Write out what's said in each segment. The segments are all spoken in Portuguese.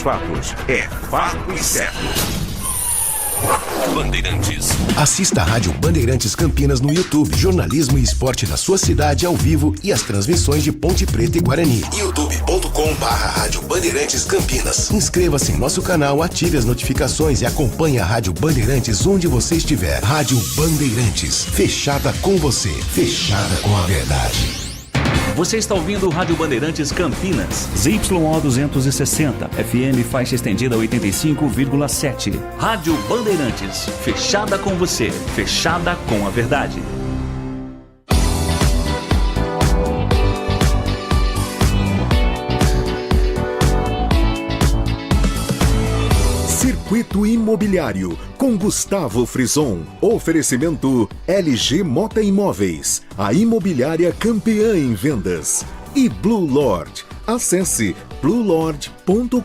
fatos, é fato e certo. Bandeirantes. Assista a Rádio Bandeirantes Campinas no YouTube. Jornalismo e esporte da sua cidade ao vivo e as transmissões de Ponte Preta e Guarani. youtube.com/Rádio Bandeirantes Campinas. Inscreva-se em nosso canal, ative as notificações e acompanhe a Rádio Bandeirantes onde você estiver. Rádio Bandeirantes. Fechada com você. Fechada com a verdade. Você está ouvindo o Rádio Bandeirantes Campinas. ZYO 260, FM faixa estendida 85,7. Rádio Bandeirantes, fechada com você, fechada com a verdade. Circuito Imobiliário, com Gustavo Frison. Oferecimento LG Mota Imóveis, a imobiliária campeã em vendas. E Blue Lord. Acesse bluelord.com.br.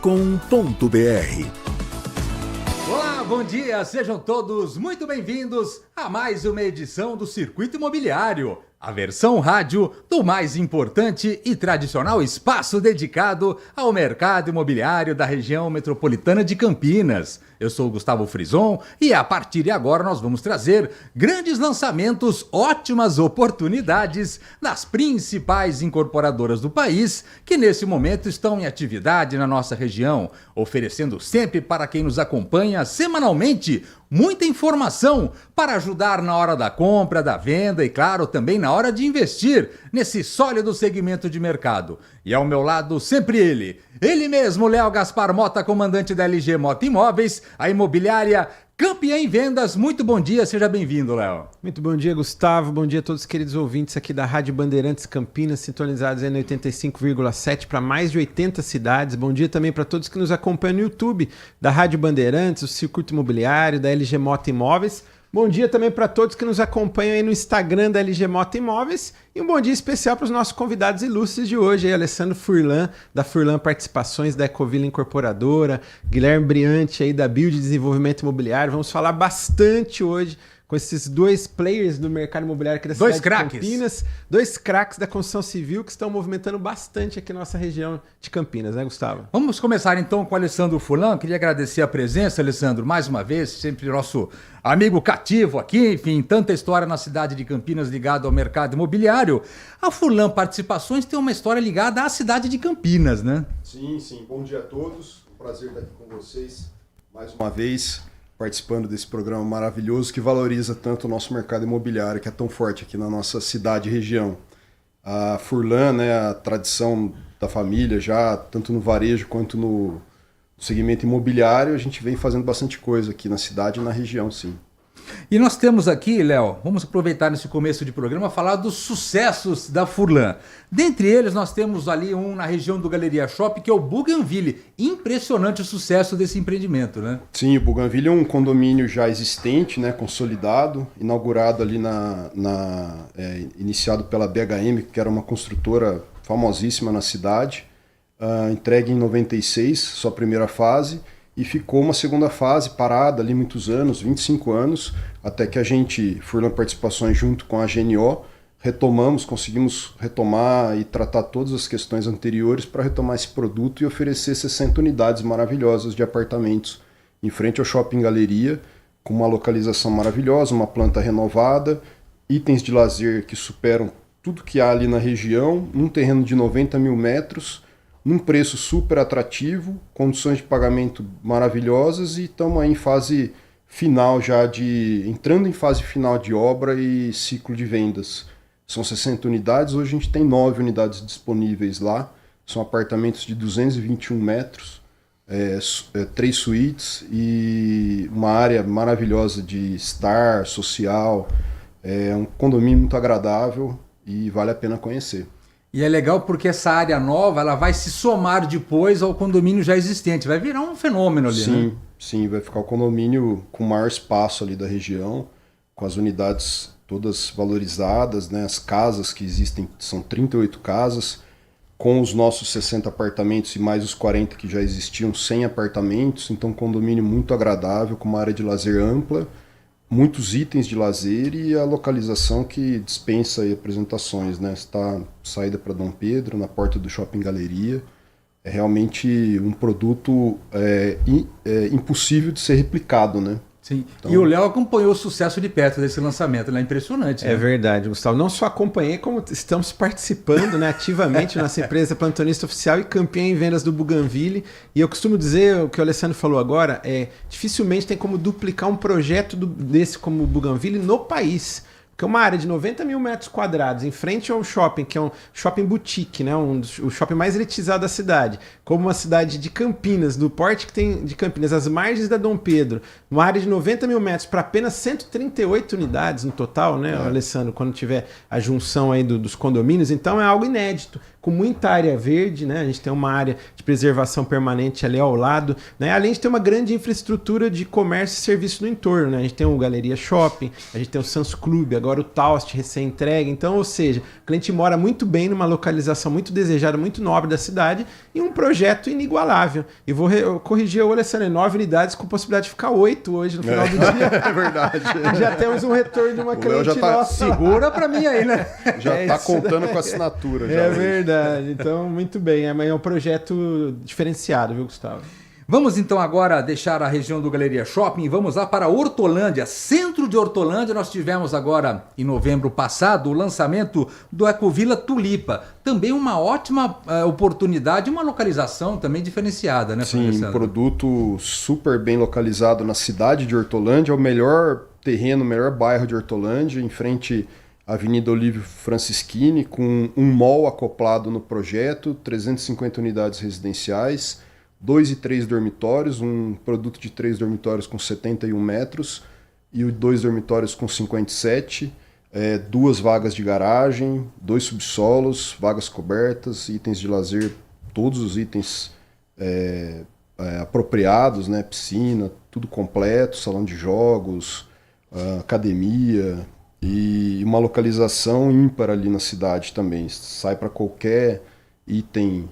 Olá, bom dia, sejam todos muito bem-vindos a mais uma edição do Circuito Imobiliário, a versão rádio do mais importante e tradicional espaço dedicado ao mercado imobiliário da região metropolitana de Campinas. Eu sou o Gustavo Frison e a partir de agora nós vamos trazer grandes lançamentos, ótimas oportunidades das principais incorporadoras do país que nesse momento estão em atividade na nossa região, oferecendo sempre para quem nos acompanha semanalmente muita informação para ajudar na hora da compra, da venda e, claro, também na hora de investir nesse sólido segmento de mercado. E ao meu lado, sempre ele mesmo, Léo Gaspar Mota, comandante da LG Mota Imóveis, a imobiliária campeã em vendas. Muito bom dia, seja bem-vindo, Léo. Muito bom dia, Gustavo. Bom dia a todos os queridos ouvintes aqui da Rádio Bandeirantes Campinas, sintonizados aí no 85,7 para mais de 80 cidades. Bom dia também para todos que nos acompanham no YouTube da Rádio Bandeirantes, o Circuito Imobiliário, da LG Mota Imóveis. Bom dia também para todos que nos acompanham aí no Instagram da LG Mota Imóveis e um bom dia especial para os nossos convidados ilustres de hoje, aí, Alessandro Furlan, da Furlan Participações, da Ecovila Incorporadora, Guilherme Briante aí da Build Desenvolvimento Imobiliário. Vamos falar bastante hoje com esses dois players do mercado imobiliário aqui da cidade de Campinas, dois craques da construção civil que estão movimentando bastante aqui na nossa região de Campinas, né, Gustavo? Vamos começar então com o Alessandro Furlan. Queria agradecer a presença, Alessandro, mais uma vez, sempre nosso amigo cativo aqui, enfim, tanta história na cidade de Campinas ligada ao mercado imobiliário. A Furlan Participações tem uma história ligada à cidade de Campinas, né? Sim, bom dia a todos, um prazer estar aqui com vocês mais uma vez, participando desse programa maravilhoso que valoriza tanto o nosso mercado imobiliário, que é tão forte aqui na nossa cidade e região. A Furlan, né, a tradição da família já, tanto no varejo quanto no segmento imobiliário, a gente vem fazendo bastante coisa aqui na cidade e na região, sim. E nós temos aqui, Léo, vamos aproveitar nesse começo de programa, falar dos sucessos da Furlan. Dentre eles, nós temos ali um na região do Galeria Shopping, que é o Bougainville. Impressionante o sucesso desse empreendimento, né? Sim, o Bougainville é um condomínio já existente, né, consolidado, inaugurado ali iniciado pela BHM, que era uma construtora famosíssima na cidade, entregue em 96, sua primeira fase, e ficou uma segunda fase parada ali muitos anos, 25 anos, até que a gente, Furlan Participações, junto com a GNO, conseguimos retomar e tratar todas as questões anteriores para retomar esse produto e oferecer 60 unidades maravilhosas de apartamentos em frente ao Shopping Galeria, com uma localização maravilhosa, uma planta renovada, itens de lazer que superam tudo que há ali na região, num terreno de 90 mil metros, num preço super atrativo, condições de pagamento maravilhosas e estamos aí em fase final entrando em fase final de obra e ciclo de vendas. São 60 unidades, hoje a gente tem 9 unidades disponíveis lá, são apartamentos de 221 metros, 3 suítes e uma área maravilhosa de estar, social, um condomínio muito agradável e vale a pena conhecer. E é legal porque essa área nova ela vai se somar depois ao condomínio já existente. Vai virar um fenômeno ali, né? Sim, vai ficar o condomínio com o maior espaço ali da região, com as unidades todas valorizadas, né? As casas que existem, são 38 casas, com os nossos 60 apartamentos e mais os 40 que já existiam, 100 apartamentos. Então um condomínio muito agradável, com uma área de lazer ampla, muitos itens de lazer e a localização que dispensa aí apresentações, né? Está saída para Dom Pedro, na porta do Shopping Galeria, é realmente um produto impossível de ser replicado, né? Sim. Então... E o Léo acompanhou o sucesso de perto desse lançamento, né? Impressionante. Né? É verdade, Gustavo. Não só acompanhei, como estamos participando, né, ativamente nossa empresa plantonista oficial e campeã em vendas do Bougainville. E eu costumo dizer, o que o Alessandro falou agora, dificilmente tem como duplicar um projeto desse como o Bougainville no país. Porque uma área de 90 mil metros quadrados em frente ao shopping, que é um shopping boutique, né? O shopping mais elitizado da cidade, como uma cidade de Campinas, do porte que tem de Campinas, às margens da Dom Pedro, uma área de 90 mil metros para apenas 138 unidades no total, né, Alessandro, quando tiver a junção aí dos condomínios, então é algo inédito, com muita área verde, né? A gente tem uma área de preservação permanente ali ao lado, né? Além de ter uma grande infraestrutura de comércio e serviço no entorno, né? A gente tem o Galeria Shopping, a gente tem o Sans Club, agora o Taust recém-entregue. Então, ou seja, o cliente mora muito bem numa localização muito desejada, muito nobre da cidade e um projeto inigualável. E vou corrigir o Alessandro, 9 unidades com possibilidade de ficar 8 hoje no final do dia. É verdade. Já temos um retorno de uma cliente já tá... nossa. Segura pra mim aí, né? Já tá contando com a assinatura. Já verdade. Então, muito bem. É um projeto diferenciado, viu, Gustavo? Vamos então agora deixar a região do Galeria Shopping e vamos lá para Hortolândia, centro de Hortolândia. Nós tivemos agora, em novembro passado, o lançamento do Ecovila Tulipa. Também uma ótima oportunidade, uma localização também diferenciada, né, Sim, um produto super bem localizado na cidade de Hortolândia, é o melhor terreno, o melhor bairro de Hortolândia, em frente à Avenida Olívio Francischini, com um mall acoplado no projeto, 350 unidades residenciais, 2 e 3 dormitórios, um produto de 3 dormitórios com 71 metros e 2 dormitórios com 57, 2 vagas de garagem, 2 subsolos, vagas cobertas, itens de lazer, todos os itens apropriados, né? Piscina, tudo completo, salão de jogos, academia e uma localização ímpar ali na cidade também. Sai para qualquer item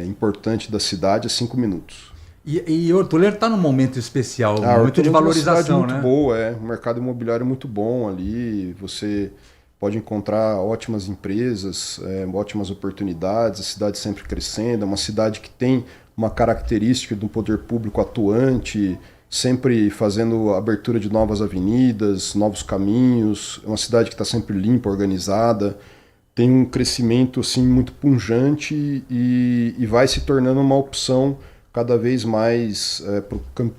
importante da cidade a 5 minutos. E Hortolândia está num momento especial, muito de valorização, muito boa, o mercado imobiliário é muito bom ali, você pode encontrar ótimas empresas, ótimas oportunidades, a cidade sempre crescendo, é uma cidade que tem uma característica do poder público atuante, sempre fazendo abertura de novas avenidas, novos caminhos, é uma cidade que está sempre limpa, organizada, tem um crescimento assim, muito pujante e vai se tornando uma opção cada vez mais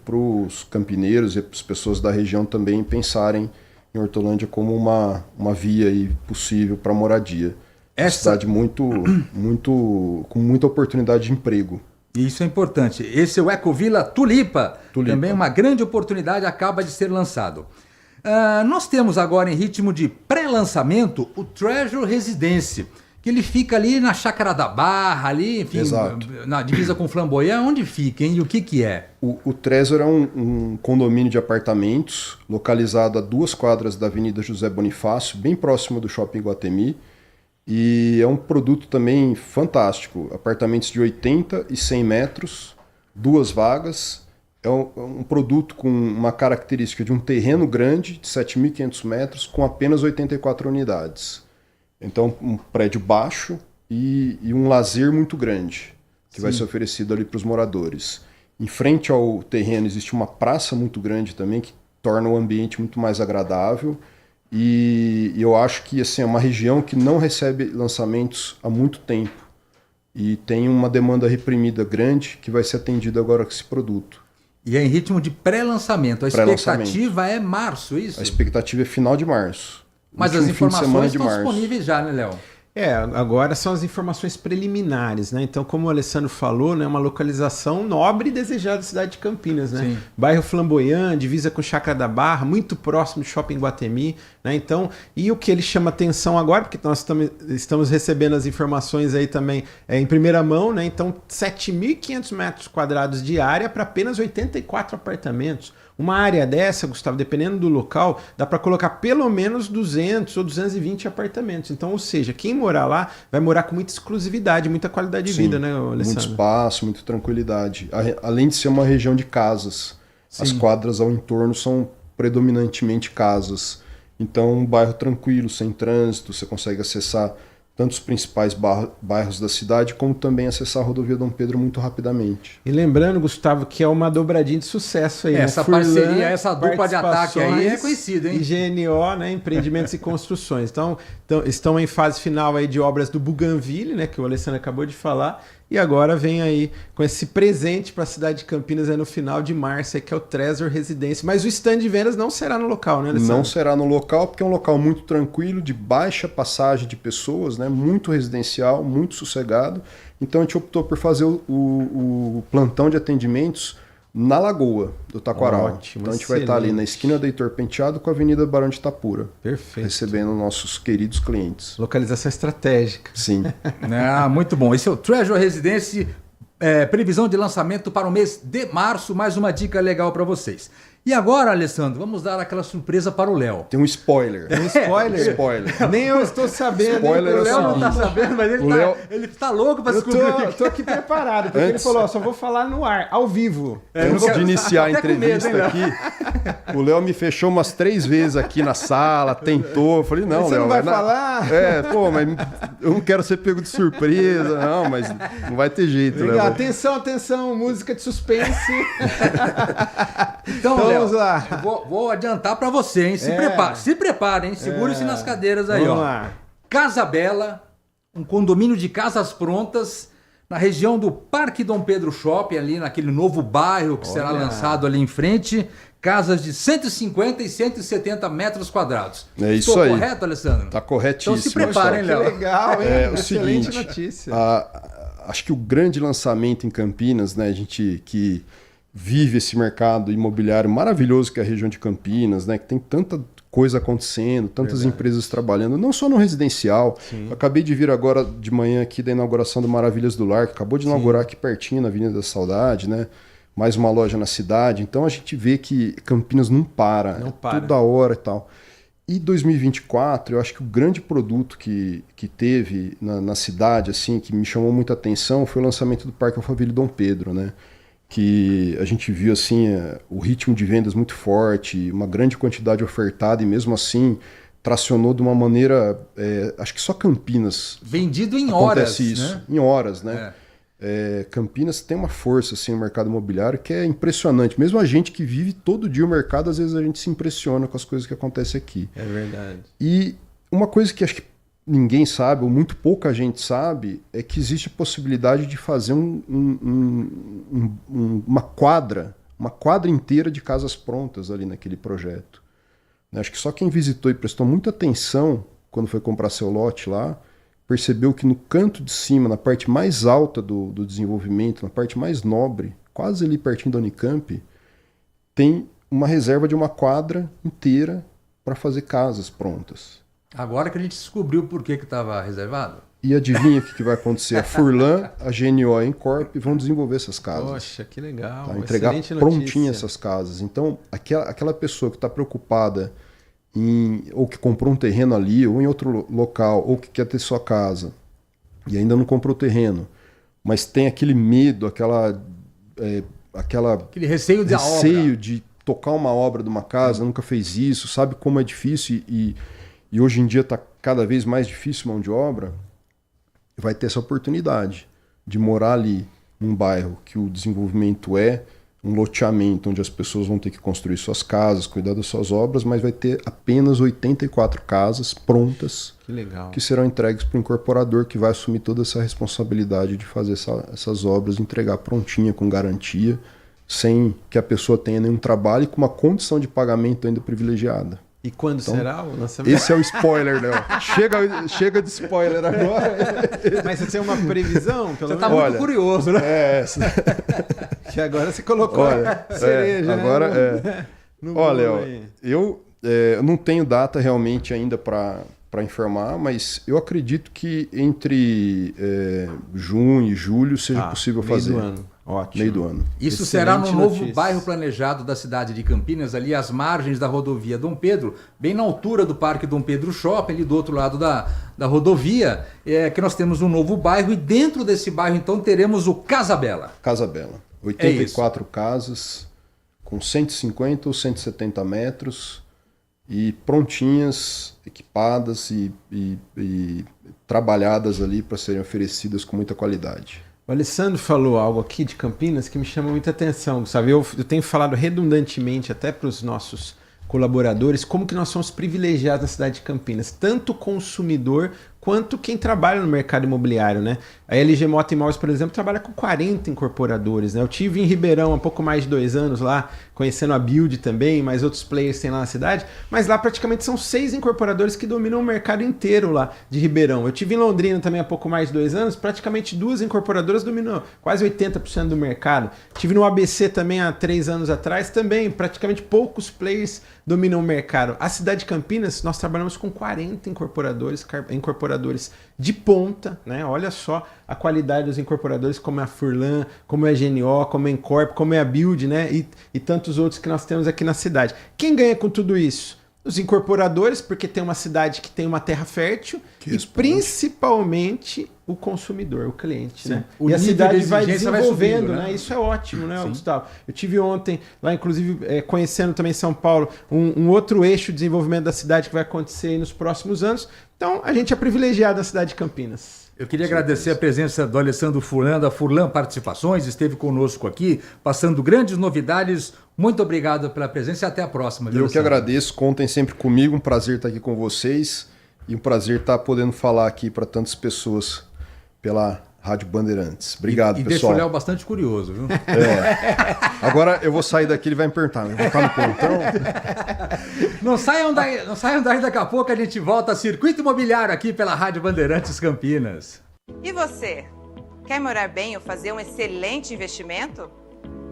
para os campineiros e para as pessoas da região também pensarem em Hortolândia como uma via aí possível para moradia. Uma cidade com muita oportunidade de emprego. Isso é importante. Esse é o Ecovila Tulipa. Também uma grande oportunidade, acaba de ser lançado. Nós temos agora em ritmo de pré-lançamento o Treasure Residence, que ele fica ali na Chácara da Barra, ali, enfim, na divisa com Flamboyant. Onde fica, hein? E o que é? O Treasure é um condomínio de apartamentos localizado a 2 quadras da Avenida José Bonifácio, bem próximo do Shopping Guatemi. E é um produto também fantástico. Apartamentos de 80 e 100 metros, 2 vagas. É um produto com uma característica de um terreno grande, de 7.500 metros, com apenas 84 unidades. Então, um prédio baixo e um lazer muito grande, que vai ser oferecido ali para os moradores. Em frente ao terreno existe uma praça muito grande também, que torna o ambiente muito mais agradável. E eu acho que assim, é uma região que não recebe lançamentos há muito tempo. E tem uma demanda reprimida grande que vai ser atendida agora com esse produto. E é em ritmo de pré-lançamento. A expectativa é março, é isso? A expectativa é final de março. Mas as informações estão disponíveis já, né, Léo? Agora são as informações preliminares, né? Então, como o Alessandro falou, né, uma localização nobre e desejada da cidade de Campinas, né? Sim. Bairro Flamboyant, divisa com Chácara da Barra, muito próximo do Shopping Guatemi, né? Então, e o que ele chama atenção agora, porque nós estamos recebendo as informações aí também em primeira mão, né? Então, 7.500 metros quadrados de área para apenas 84 apartamentos. Uma área dessa, Gustavo, dependendo do local, dá para colocar pelo menos 200 ou 220 apartamentos. Então, ou seja, quem morar lá vai morar com muita exclusividade, muita qualidade de vida, né, Alessandro? Muito espaço, muita tranquilidade. Além de ser uma região de casas, as quadras ao entorno são predominantemente casas. Então, um bairro tranquilo, sem trânsito, você consegue acessar tanto os principais bairros da cidade, como também acessar a rodovia Dom Pedro muito rapidamente. E lembrando, Gustavo, que é uma dobradinha de sucesso aí. Essa parceria, essa dupla de ataque aí é conhecida, hein? E GNO, né? Empreendimentos e Construções. Então, estão em fase final aí de obras do Bougainville, né? Que o Alessandro acabou de falar. E agora vem aí com esse presente para a cidade de Campinas no final de março, aí, que é o Trezor Residência. Mas o stand de vendas não será no local, né, Alessandro? Não será no local, porque é um local muito tranquilo, de baixa passagem de pessoas, né? Muito residencial, muito sossegado. Então a gente optou por fazer o plantão de atendimentos na Lagoa do Taquaral. Ótimo, então a gente vai estar ali na esquina da Heitor Penteado com a Avenida Barão de Itapura. Perfeito. Recebendo nossos queridos clientes. Localização estratégica. Sim. Muito bom. Esse é o Trezor Residência, previsão de lançamento para o mês de março. Mais uma dica legal para vocês. E agora, Alessandro, vamos dar aquela surpresa para o Léo. Tem um spoiler. Um spoiler? Spoiler. Nem eu estou sabendo. Spoiler O é Léo o não tá seguinte. sabendo, mas ele tá louco para Eu descobrir. tô aqui preparado, porque ele falou, só vou falar no ar, ao vivo. Antes de iniciar a até com medo, entrevista hein, aqui, o Léo me fechou umas 3 vezes aqui na sala, tentou. Eu falei, não, Você Léo. não vai falar? Mas eu não quero ser pego de surpresa. Não, mas não vai ter jeito, Legal. Léo. Atenção, música de suspense. Então, vamos Léo, lá. Vou adiantar para você, hein? Se prepare, hein? Segure-se nas cadeiras aí, Vamos ó. lá. Casa Bela, um condomínio de casas prontas na região do Parque Dom Pedro Shopping, ali naquele novo bairro que será lançado ali em frente. Casas de 150 e 170 metros quadrados. É isso Estou aí. correto, Alessandro? Tá corretíssimo. Então se preparem, Que Léo. legal, hein? É o Excelente seguinte, notícia. acho que o grande lançamento em Campinas, né, a gente que vive esse mercado imobiliário maravilhoso que é a região de Campinas, né, que tem tanta coisa acontecendo, tantas empresas trabalhando, não só no residencial. Eu acabei de vir agora de manhã aqui da inauguração do Maravilhas do Lar, que acabou de inaugurar aqui pertinho na Avenida da Saudade, né? Mais uma loja na cidade. Então a gente vê que Campinas não para. Não para. Toda hora e tal. E 2024, eu acho que o grande produto que teve na cidade, assim, que me chamou muita atenção, foi o lançamento do Parque Alphaville Dom Pedro, né? Que a gente viu, assim, o ritmo de vendas muito forte, uma grande quantidade ofertada e mesmo assim tracionou de uma maneira, acho que só Campinas Vendido em acontece horas, isso, né? em horas, né? Campinas tem uma força assim no mercado imobiliário que é impressionante. Mesmo a gente que vive todo dia o mercado, às vezes a gente se impressiona com as coisas que acontecem aqui. É verdade. E uma coisa que acho que ninguém sabe, ou muito pouca gente sabe, é que existe a possibilidade de fazer uma quadra inteira de casas prontas ali naquele projeto. Acho que só quem visitou e prestou muita atenção quando foi comprar seu lote lá, percebeu que no canto de cima, na parte mais alta do desenvolvimento, na parte mais nobre, quase ali pertinho da Unicamp, tem uma reserva de uma quadra inteira para fazer casas prontas. Agora que a gente descobriu por que estava reservado. E adivinha o que vai acontecer? A Furlan, a GNO e a Incorp vão desenvolver essas casas. Poxa, que legal. Tá? Entregar Excelente prontinha notícia. essas casas. Então, aquela pessoa que está preocupada ou que comprou um terreno ali, ou em outro local, ou que quer ter sua casa, e ainda não comprou terreno, mas tem aquele medo, Aquele receio da obra. receio de tocar uma obra de uma casa, nunca fez isso, sabe como é difícil e hoje em dia está cada vez mais difícil mão de obra, vai ter essa oportunidade de morar ali num bairro que o desenvolvimento é um loteamento onde as pessoas vão ter que construir suas casas, cuidar das suas obras, mas vai ter apenas 84 casas prontas Que legal. que serão entregues para o incorporador que vai assumir toda essa responsabilidade de fazer essas obras, entregar prontinha, com garantia, sem que a pessoa tenha nenhum trabalho e com uma condição de pagamento ainda privilegiada. E quando Então, será o lançamento? Esse é o spoiler, Léo. Chega de spoiler agora. Mas você tem uma previsão? Pelo Você tá menos? muito curioso, né? Que agora você colocou a cereja, né? Agora no Olha, bolo Léo, aí. eu não tenho data realmente ainda para informar, mas eu acredito que entre junho e julho seja possível fazer. Meio do ano. Ótimo. Meio do ano. Isso Excelente será no novo notícia. bairro planejado da cidade de Campinas, ali às margens da rodovia Dom Pedro, bem na altura do Parque Dom Pedro Shopping, ali do outro lado da rodovia, que nós temos um novo bairro, e dentro desse bairro então teremos o Casa Bela. Casa Bela. 84 casas, com 150 ou 170 metros, e prontinhas, equipadas e trabalhadas ali para serem oferecidas com muita qualidade. O Alessandro falou algo aqui de Campinas que me chama muita atenção, sabe? Eu tenho falado redundantemente até para os nossos colaboradores como que nós somos privilegiados na cidade de Campinas, tanto o consumidor quanto quem trabalha no mercado imobiliário, né? A LG Mota Imóveis, por exemplo, trabalha com 40 incorporadores, né? Eu tive em Ribeirão há pouco mais de 2 anos lá, conhecendo a Build também, mais outros players tem lá na cidade, mas lá praticamente são 6 incorporadores que dominam o mercado inteiro lá de Ribeirão. Eu tive em Londrina também há pouco mais de 2 anos, praticamente 2 incorporadoras dominam quase 80% do mercado. Tive no ABC também há 3 anos atrás, também praticamente poucos players dominam o mercado. A cidade de Campinas, nós trabalhamos com 40 incorporadores de ponta, né? Olha só a qualidade dos incorporadores, como é a Furlan, como é a GNO, como é a Incorp, como é a Build, né? E tantos outros que nós temos aqui na cidade. Quem ganha com tudo isso? Os incorporadores, porque tem uma cidade que tem uma terra fértil, e principalmente o consumidor, o cliente, né? O e a cidade vai subindo, desenvolvendo, né? né? Isso é ótimo, né, Gustavo? Eu tive ontem, lá inclusive, conhecendo também São Paulo, um outro eixo de desenvolvimento da cidade que vai acontecer aí nos próximos anos. Então, a gente é privilegiado na cidade de Campinas. Eu queria agradecer a presença do Alessandro Furlan, da Furlan Participações, esteve conosco aqui, passando grandes novidades. Muito obrigado pela presença e até a próxima. Eu que agradeço, contem sempre comigo, um prazer estar aqui com vocês e um prazer estar podendo falar aqui para tantas pessoas pela Rádio Bandeirantes. Obrigado, pessoal. E deixa o Léo bastante curioso, viu? Agora eu vou sair daqui, ele vai me perguntar, vou ficar no pontão? Não saiam daí, daqui a pouco a gente volta a Circuito Imobiliário aqui pela Rádio Bandeirantes Campinas. E você? Quer morar bem ou fazer um excelente investimento?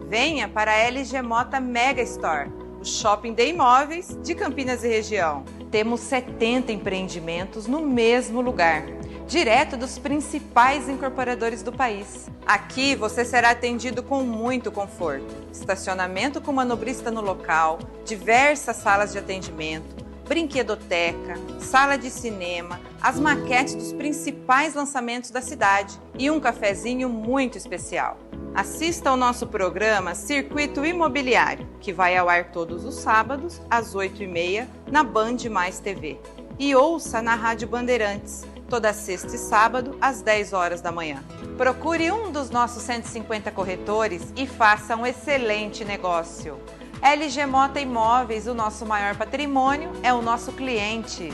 Venha para a LG Mota Mega Store, o shopping de imóveis de Campinas e região. Temos 70 empreendimentos no mesmo lugar, direto dos principais incorporadores do país. Aqui você será atendido com muito conforto, estacionamento com manobrista no local, diversas salas de atendimento, brinquedoteca, sala de cinema, as maquetes dos principais lançamentos da cidade e um cafezinho muito especial. Assista ao nosso programa Circuito Imobiliário, que vai ao ar todos os sábados, às 8h30, na Band Mais TV. E ouça na Rádio Bandeirantes, toda sexta e sábado, às 10 horas da manhã. Procure um dos nossos 150 corretores e faça um excelente negócio. LG Mota Imóveis, o nosso maior patrimônio é o nosso cliente.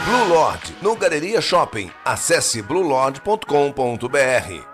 Blue Lord, no Galeria Shopping. Acesse bluelord.com.br.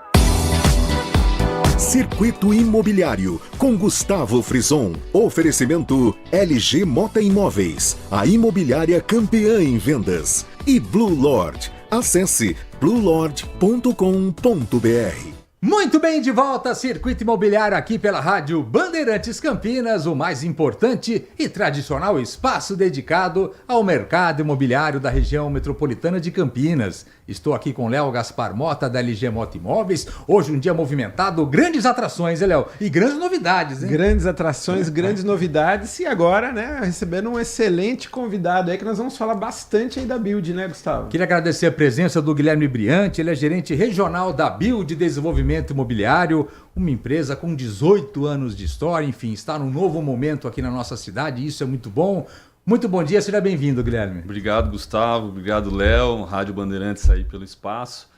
Circuito Imobiliário, com Gustavo Frison. Oferecimento LG Mota Imóveis, a imobiliária campeã em vendas. E Blue Lord. Acesse bluelord.com.br. Muito bem, de volta a Circuito Imobiliário aqui pela Rádio Bandeirantes Campinas, o mais importante e tradicional espaço dedicado ao mercado imobiliário da região metropolitana de Campinas. Estou aqui com Léo Gaspar Mota, da LG Mota Imóveis. Hoje um dia movimentado, grandes atrações, hein, Léo? E grandes novidades, hein? Grandes atrações, grandes novidades. E agora, né, recebendo um excelente convidado aí, que nós vamos falar bastante aí da Build, né, Gustavo? Queria agradecer a presença do Guilherme Briante, ele é gerente regional da Build Desenvolvimento Imobiliário, uma empresa com 18 anos de história, enfim, está num novo momento aqui na nossa cidade, e isso é muito bom. Muito bom dia, seja bem-vindo, Guilherme. Obrigado, Gustavo. Obrigado, Léo. Rádio Bandeirantes aí pelo espaço.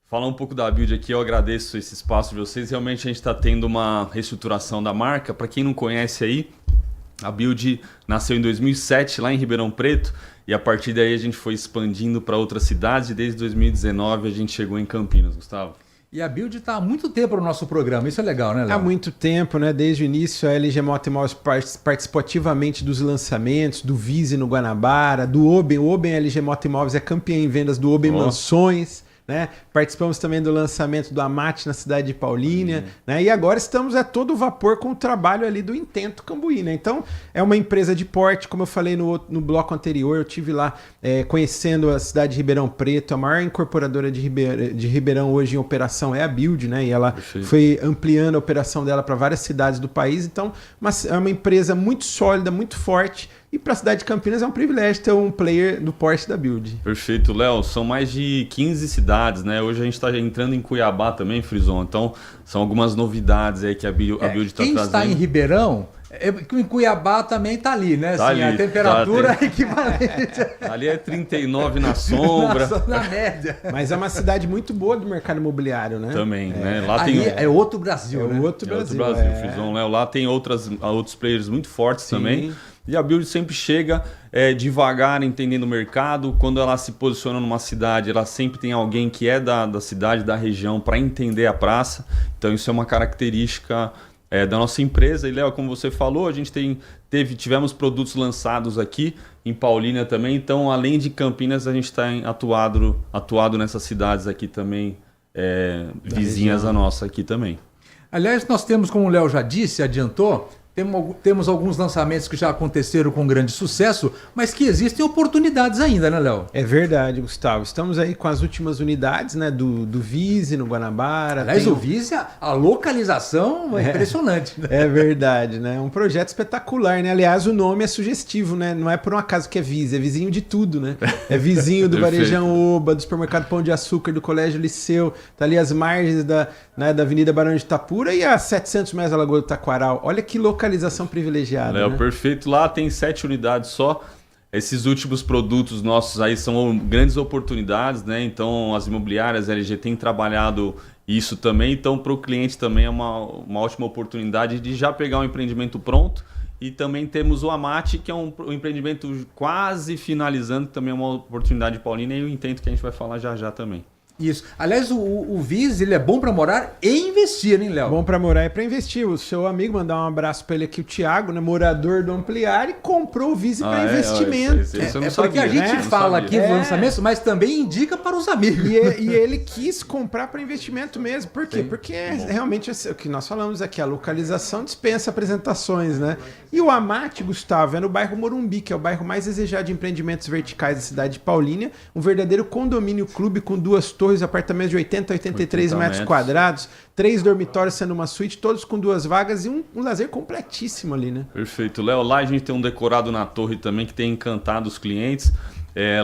Falar um pouco da Build aqui, eu agradeço esse espaço de vocês. Realmente a gente está tendo uma reestruturação da marca. Para quem não conhece aí, a Build nasceu em 2007 lá em Ribeirão Preto e a partir daí a gente foi expandindo para outras cidades e desde 2019 a gente chegou em Campinas, Gustavo. E a Build está há muito tempo no nosso programa, isso é legal, né, Léo? Há muito tempo, né? Desde o início, a LG Mota Imóveis participou ativamente dos lançamentos, do Vise no Guanabara, do Oben. O Oben LG Mota Imóveis é campeã em vendas do Oben Mansões, né? Participamos também do lançamento do Amate na cidade de Paulínia, né? E agora estamos a todo vapor com o trabalho ali do Intento Cambuí, né? Então, é uma empresa de porte, como eu falei no bloco anterior, eu tive lá conhecendo a cidade de Ribeirão Preto, a maior incorporadora de Ribeirão hoje em operação é a Build, né? E ela foi ampliando a operação dela para várias cidades do país, então é uma empresa muito sólida, muito forte, E para a cidade de Campinas é um privilégio ter um player do porte da Build. Perfeito, Léo. São mais de 15 cidades, né? Hoje a gente está entrando em Cuiabá também, Frison. Então, são algumas novidades aí que a Build está trazendo. Quem está em Ribeirão, em Cuiabá também está ali, né? Assim, ali, a temperatura é equivalente. Ali é 39 na sombra. Na média. Mas é uma cidade muito boa do mercado imobiliário, né? Também, né? Lá ali é outro Brasil, né? Outro Brasil, Frison, Léo. Lá tem outros players muito fortes também. E a Build sempre chega devagar, entendendo o mercado. Quando ela se posiciona numa cidade, ela sempre tem alguém que é da cidade, da região, para entender a praça. Então isso é uma característica da nossa empresa. E, Léo, como você falou, a gente tivemos produtos lançados aqui em Paulínia também. Então, além de Campinas, a gente está atuado nessas cidades aqui também, vizinhas a nossa aqui também. Aliás, nós temos, como o Léo já disse, adiantou, temos alguns lançamentos que já aconteceram com grande sucesso, mas que existem oportunidades ainda, né, Léo? É verdade, Gustavo. Estamos aí com as últimas unidades, né, do Vise no Guanabara. Aliás, o Vise, a localização é impressionante. Né? É verdade, né? Um projeto espetacular, né? Aliás, o nome é sugestivo, né? Não é por um acaso que é Vise, é vizinho de tudo, né? É vizinho do Varejão Oba, do supermercado Pão de Açúcar, do Colégio Liceu, tá ali as margens da Avenida Barão de Itapura e a 700 metros da Lagoa do Taquaral. Olha que localização privilegiada. Léo, né? Perfeito. Lá tem 7 unidades só. Esses últimos produtos nossos aí são grandes oportunidades, né? Então as imobiliárias LG têm trabalhado isso também. Então para o cliente também é uma ótima oportunidade de já pegar um empreendimento pronto. E também temos o Amate, que é um empreendimento quase finalizando, que também é uma oportunidade de Paulínia, e eu entendo que a gente vai falar já também. Isso. Aliás, o Vise, ele é bom para morar e investir, hein, Léo? Bom para morar e para investir. O seu amigo, mandar um abraço para ele aqui, o Thiago, né, morador do Ampliar, e comprou o Vise para investimento. Isso eu não porque sabia, a gente fala aqui dos lançamentos, mas também indica para os amigos. E ele quis comprar para investimento mesmo. Por quê? Sim. Porque realmente o que nós falamos aqui, a localização dispensa apresentações, né? E o Amate, Gustavo, é no bairro Morumbi, que é o bairro mais desejado de empreendimentos verticais da cidade de Paulínia, um verdadeiro condomínio clube com 2 torres, apartamentos de 80 a 83 metros quadrados, 3 dormitórios sendo uma suíte, todos com 2 vagas e um lazer completíssimo ali, né? Perfeito. Léo, lá a gente tem um decorado na torre também que tem encantado os clientes.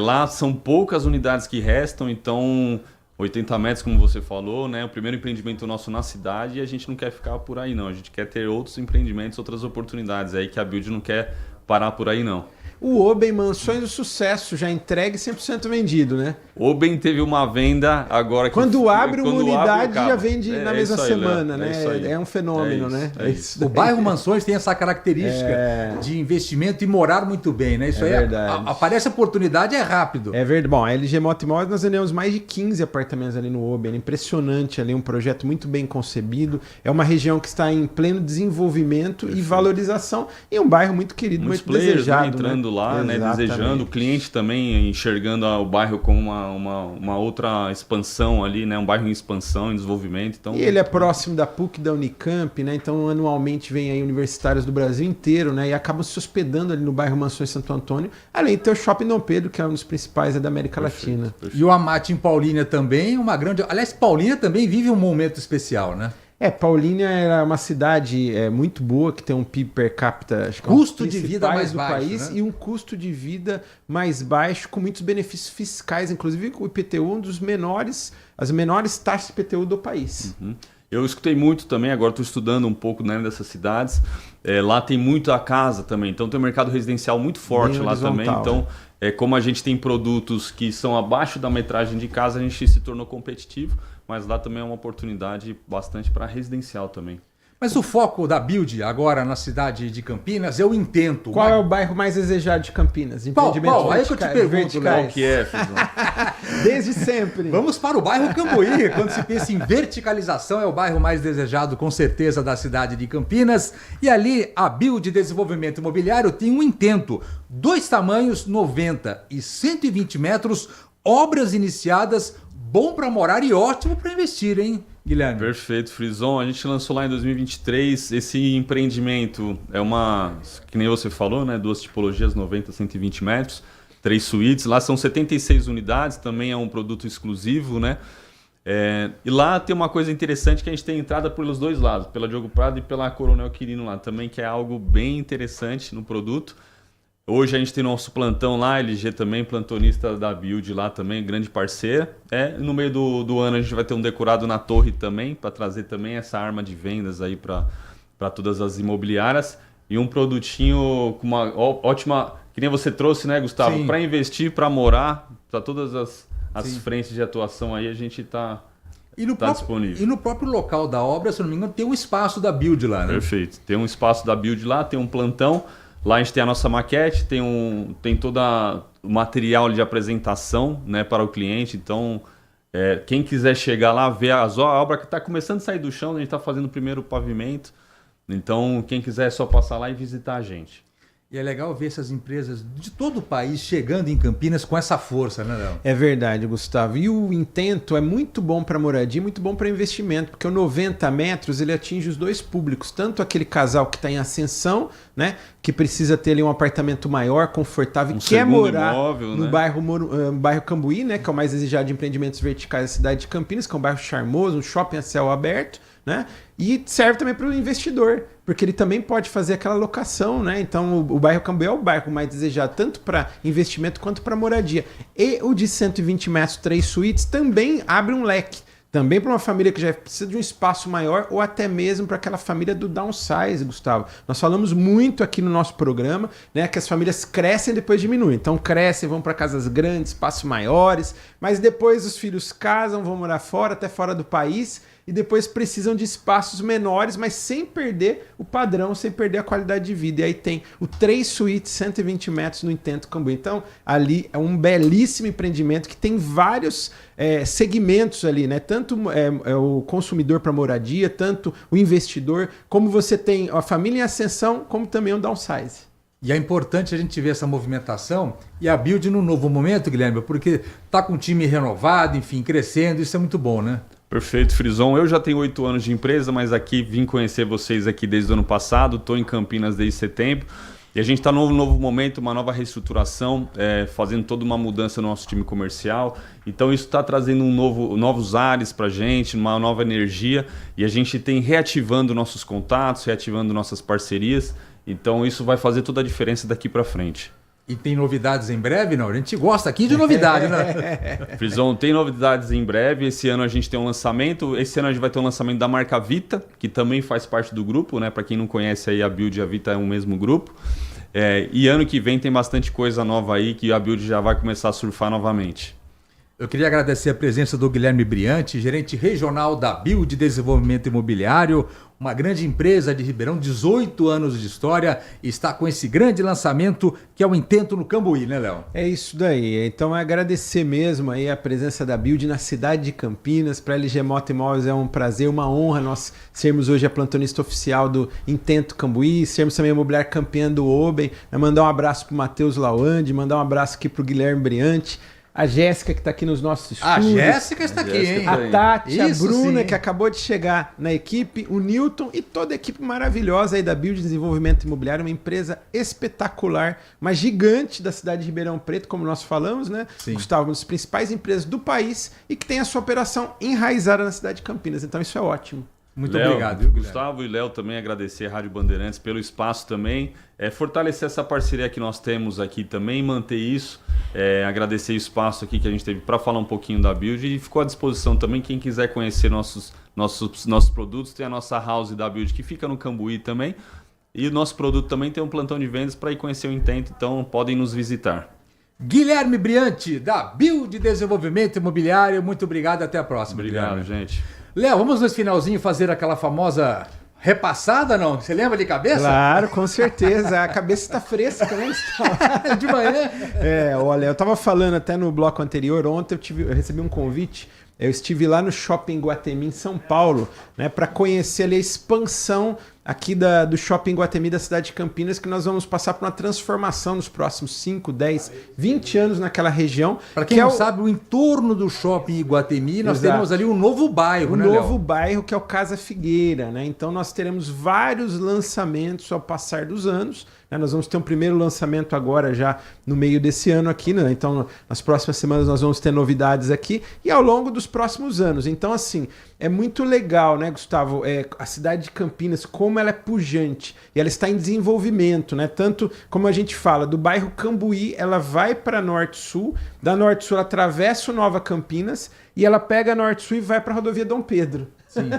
Lá são poucas unidades que restam, então 80 metros, como você falou, né? O primeiro empreendimento nosso na cidade, e a gente não quer ficar por aí, não. A gente quer ter outros empreendimentos, outras oportunidades aí, que a Build não quer parar por aí, não. O Oben Mansões do Sucesso, já entregue 100% vendido, né? Oben teve uma venda agora que... Quando abre uma unidade, já vende na mesma semana, Léo, né? É um fenômeno, né? O bairro Mansões tem essa característica de investimento e morar muito bem, né? Isso aí verdade. Aparece a oportunidade, é rápido. É verdade. Bom, a LG Mota Imóveis, nós vendemos mais de 15 apartamentos ali no Oben. Impressionante ali, um projeto muito bem concebido. É uma região que está em pleno desenvolvimento e valorização. E um bairro muito querido, muito desejado. Entrando lá, né, desejando, o cliente também enxergando o bairro como uma outra expansão ali, né, um bairro em expansão, em desenvolvimento. Então... E ele é próximo da PUC, da Unicamp, né, então anualmente vem aí universitários do Brasil inteiro, né, e acabam se hospedando ali no bairro Mansões Santo Antônio, além de ter o Shopping Dom Pedro, que é um dos principais da América Latina. Perfeito. E o Amate em Paulínia também, uma grande... Aliás, Paulínia também vive um momento especial, né? Paulínia era uma cidade muito boa, que tem um PIB per capita, acho que custo de vida mais do baixo, país, né? E um custo de vida mais baixo, com muitos benefícios fiscais, inclusive o IPTU, um dos as menores taxas de IPTU do país. Uhum. Eu escutei muito também, agora estou estudando um pouco, né, dessas cidades. Lá tem muito a casa também, então tem um mercado residencial muito forte lá também. Então, como a gente tem produtos que são abaixo da metragem de casa, a gente se tornou competitivo, mas lá também é uma oportunidade bastante para residencial também. Mas o foco da Build agora na cidade de Campinas, eu entendo. Qual é o bairro mais desejado de Campinas? Qual? Aí que eu te pergunto, Qual que é, Desde sempre. Vamos para o bairro Cambuí. Quando se pensa em verticalização, é o bairro mais desejado, com certeza, da cidade de Campinas. E ali, a Build Desenvolvimento Imobiliário tem um intento. 2 tamanhos, 90 e 120 metros, obras iniciadas, bom para morar e ótimo para investir, hein, Guilherme? Perfeito, Frison. A gente lançou lá em 2023. Esse empreendimento é que nem você falou, né? 2 tipologias, 90 e 120 metros, 3 suítes. Lá são 76 unidades, também é um produto exclusivo, né? E lá tem uma coisa interessante, que a gente tem entrada pelos 2 lados, pela Diogo Prado e pela Coronel Quirino lá também, que é algo bem interessante no produto. Hoje a gente tem nosso plantão lá, LG também, plantonista da Build lá também, grande parceira. No meio do ano a gente vai ter um decorado na torre também, para trazer também essa arma de vendas aí para todas as imobiliárias. E um produtinho com uma ótima, que nem você trouxe, né, Gustavo? Para investir, para morar, para todas as frentes de atuação aí a gente está disponível. E no próprio local da obra, se não me engano, tem um espaço da Build lá, né? Perfeito. Tem um espaço da Build lá, tem um plantão. Lá a gente tem a nossa maquete, tem todo o material de apresentação, né, para o cliente. Então, quem quiser chegar lá, ver a obra que está começando a sair do chão, a gente está fazendo o primeiro pavimento. Então, quem quiser é só passar lá e visitar a gente. E é legal ver essas empresas de todo o país chegando em Campinas com essa força, né, Léo? É verdade, Gustavo. E o intento é muito bom para moradia, muito bom para investimento, porque o 90 metros ele atinge os dois públicos, tanto aquele casal que está em ascensão, né, que precisa ter ali um apartamento maior, confortável, e quer morar imóvel, no né? bairro Cambuí, né, que é o mais desejado de empreendimentos verticais da cidade de Campinas, que é um bairro charmoso, um shopping a céu aberto, né? E serve também para o investidor, porque ele também pode fazer aquela locação, né? Então o bairro Cambuí é o bairro mais desejado tanto para investimento quanto para moradia. E o de 120 metros, 3 suítes, também abre um leque. Também para uma família que já precisa de um espaço maior ou até mesmo para aquela família do downsize, Gustavo. Nós falamos muito aqui no nosso programa, né, que as famílias crescem e depois diminuem. Então crescem, vão para casas grandes, espaços maiores, mas depois os filhos casam, vão morar fora, até fora do país, e depois precisam de espaços menores, mas sem perder o padrão, sem perder a qualidade de vida. E aí tem o 3 suítes, 120 metros no Intento Cambuí. Então, ali é um belíssimo empreendimento que tem vários segmentos ali, né? Tanto o consumidor para moradia, tanto o investidor, como você tem a família em ascensão, como também o downsize. E é importante a gente ver essa movimentação e a Build num novo momento, Guilherme, porque tá com um time renovado, enfim, crescendo, isso é muito bom, né? Perfeito, Frison. Eu já tenho 8 anos de empresa, mas aqui vim conhecer vocês aqui desde o ano passado, estou em Campinas desde setembro. E a gente está num novo momento, uma nova reestruturação, fazendo toda uma mudança no nosso time comercial. Então isso está trazendo novos ares para a gente, uma nova energia. E a gente tem reativando nossos contatos, reativando nossas parcerias. Então isso vai fazer toda a diferença daqui para frente. E tem novidades em breve, não? A gente gosta aqui de novidade, né? Frison, tem novidades em breve. Esse ano a gente tem um lançamento. Esse ano a gente vai ter um lançamento da marca Vita, que também faz parte do grupo, né? Para quem não conhece aí, a Build e a Vita é um mesmo grupo. E ano que vem tem bastante coisa nova aí que a Build já vai começar a surfar novamente. Eu queria agradecer a presença do Guilherme Briante, gerente regional da Build Desenvolvimento Imobiliário, uma grande empresa de Ribeirão, 18 anos de história, e está com esse grande lançamento que é o Intento no Cambuí, né, Léo? É isso daí. Então, agradecer mesmo aí a presença da Build na cidade de Campinas. Para a LG Mota Imóveis é um prazer, uma honra nós sermos hoje a plantonista oficial do Intento Cambuí, sermos também a imobiliária campeã do Oben. Mandar um abraço para o Matheus Lawande, mandar um abraço aqui para o Guilherme Briante. A Jéssica, que está aqui nos nossos estúdios. A Jéssica está aqui, hein? A Tati, Isso, a Bruna, sim, que acabou de chegar na equipe, o Newton e toda a equipe maravilhosa aí da Build Desenvolvimento Imobiliário, uma empresa espetacular, uma gigante da cidade de Ribeirão Preto, como nós falamos, né? Sim. Gustavo, uma das principais empresas do país e que tem a sua operação enraizada na cidade de Campinas. Então isso é ótimo. Muito Léo, obrigado, viu, Guilherme? Gustavo e Léo também agradecer a Rádio Bandeirantes pelo espaço também, fortalecer essa parceria que nós temos aqui também, manter isso, agradecer o espaço aqui que a gente teve para falar um pouquinho da Build e ficou à disposição também quem quiser conhecer nossos produtos, tem a nossa house da Build que fica no Cambuí também e o nosso produto também tem um plantão de vendas para ir conhecer o Intento, então podem nos visitar. Guilherme Briante, da Build Desenvolvimento Imobiliário, muito obrigado, até a próxima. Obrigado, Guilherme. gente. Léo, vamos nesse finalzinho fazer aquela famosa repassada, não? Você lembra de cabeça? Claro, com certeza. A cabeça está fresca, né? De manhã. Olha, eu estava falando até no bloco anterior, ontem eu recebi um convite. Eu estive lá no Shopping Guatemi, em São Paulo, né, para conhecer ali a expansão aqui do Shopping Guatemi da cidade de Campinas, que nós vamos passar por uma transformação nos próximos 5, 10, 20 anos naquela região. Para quem não sabe, o entorno do Shopping Guatemi, nós teremos ali um novo bairro, né, Léo? Um novo bairro que é o Casa Figueira, né? Então nós teremos vários lançamentos ao passar dos anos. Nós vamos ter um primeiro lançamento agora já no meio desse ano aqui, né? Então nas próximas semanas nós vamos ter novidades aqui e ao longo dos próximos anos. Então assim, é muito legal, né, Gustavo? A cidade de Campinas, como como ela é pujante e ela está em desenvolvimento, né? Tanto como a gente fala, do bairro Cambuí, ela vai para Norte-Sul, da Norte-Sul ela atravessa o Nova Campinas e ela pega a Norte-Sul e vai para a rodovia Dom Pedro. Sim.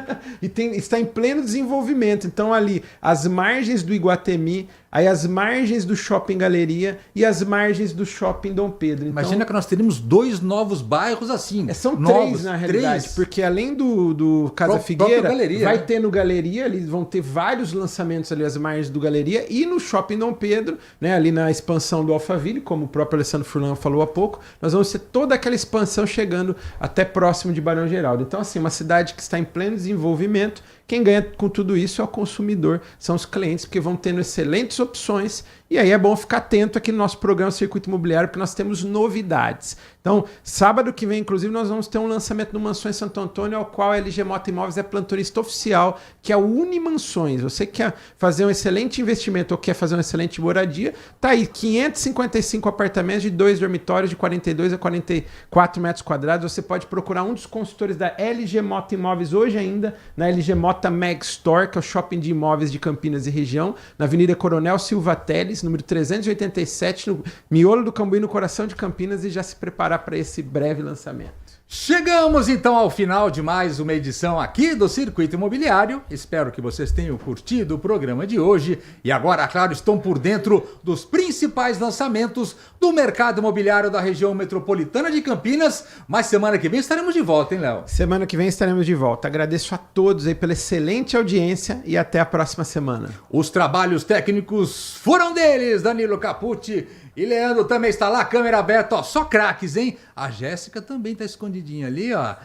E está em pleno desenvolvimento. Então ali, as margens do Iguatemi, aí as margens do Shopping Galeria e as margens do Shopping Dom Pedro. Então, imagina que nós teríamos 2 novos bairros assim. São novos, 3 na realidade, porque além do Casa Figueira, vai ter no Galeria, eles vão ter vários lançamentos ali, as margens do Galeria, e no Shopping Dom Pedro, né, ali na expansão do Alphaville, como o próprio Alessandro Furlan falou há pouco, nós vamos ter toda aquela expansão chegando até próximo de Barão Geraldo. Então assim, uma cidade que está em pleno desenvolvimento. Quem ganha com tudo isso é o consumidor, são os clientes, porque vão tendo excelentes opções. E aí é bom ficar atento aqui no nosso programa Circuito Imobiliário, porque nós temos novidades. Então, sábado que vem, inclusive, nós vamos ter um lançamento no Mansões Santo Antônio, ao qual a LG Mota Imóveis é plantonista oficial, que é o Unimansões. Você quer fazer um excelente investimento ou quer fazer uma excelente moradia, tá aí 555 apartamentos de 2 dormitórios de 42 a 44 metros quadrados. Você pode procurar um dos consultores da LG Mota Imóveis hoje ainda, na LG Mota Meg Store, que é o shopping de imóveis de Campinas e região, na Avenida Coronel Silva Teles, número 387, no miolo do Cambuí, no coração de Campinas, e já se preparar para esse breve lançamento. Chegamos então ao final de mais uma edição aqui do Circuito Imobiliário. Espero que vocês tenham curtido o programa de hoje e agora, claro, estão por dentro dos principais lançamentos do mercado imobiliário da região metropolitana de Campinas. Mas semana que vem estaremos de volta, hein, Léo? Semana que vem estaremos de volta. Agradeço a todos aí pela excelente audiência e até a próxima semana. Os trabalhos técnicos foram deles, Danilo Capucci. E Leandro também está lá, câmera aberta, ó, só craques, hein? A Jéssica também está escondidinha ali, ó.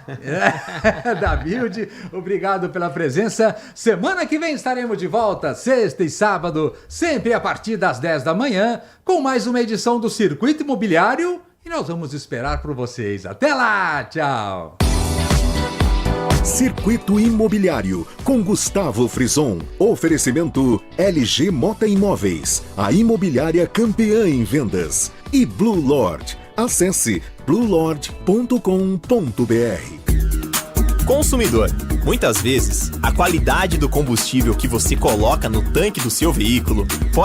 Da Build, obrigado pela presença. Semana que vem estaremos de volta, sexta e sábado, sempre a partir das 10 da manhã, com mais uma edição do Circuito Imobiliário. E nós vamos esperar por vocês. Até lá, tchau! Circuito Imobiliário, com Gustavo Frison. Oferecimento LG Mota Imóveis, a imobiliária campeã em vendas. E Blue Lord. Acesse bluelord.com.br. Consumidor, muitas vezes, a qualidade do combustível que você coloca no tanque do seu veículo pode